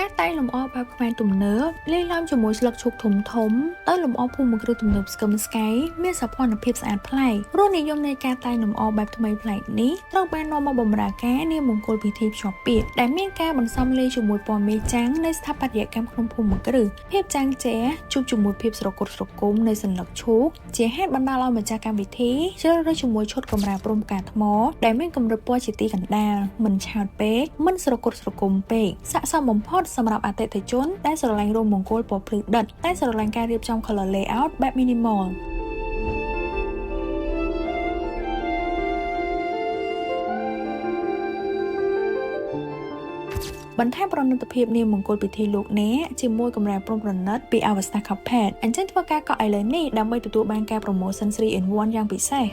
ការតែងលម្អបែបខ្មែរទំនើបលាយឡំជាមួយស្លឹកឈូកធំទៅលម្អភូមិគ្រឹះទំនើបស្កឹមស្កៃមានសោភ័ណភាពស្អាតប្លែករសនិយមនៃការតែងលម្អបែបថ្មីប្លែកនេះត្រូវបាននាំមកបម្រើការនាមង្គលពិធីភ្ជាប់ពាក្យដែលមានការបន្សំលាយជាមួយពណ៌មេចាំងនៃស្ថាបត្យកម្មក្នុងភូមិគ្រឹះភាពចាំងចែជួបជាមួយភាពស្រគត់ស្រគំនៃសន្លឹកឈូកជាហេតុបណ្ដាលឲ្យម្ចាស់កម្មវិធីជ្រើសរើសជាមួយឈុតកម្រាលព្រំផ្កាថ្មដែលមានកម្រិតពណ៌ជាទីកណ្ដាលមិនឆើតពេកមិនស្រគត់ស្រគំពេកស័ក្តិសមបំផុតសម្រាប់អតិថិជនដែលស្រឡាញ់រោងមង្គលពណ៌ភ្លឺដិតតែស្រឡាញ់ការរៀបចំ color layout បែប minimal បន្ថែមប្រណិតភាពនាមមង្គលពិធីលោកអ្នកជាមួយកម្រាលព្រំប្រណិតពី Avesta Carpet អញ្ចឹងធ្វើការកក់ឥឡូវនេះដើម្បីទទួលបានការ promotion 3 in 1 យ៉ាងពិសេស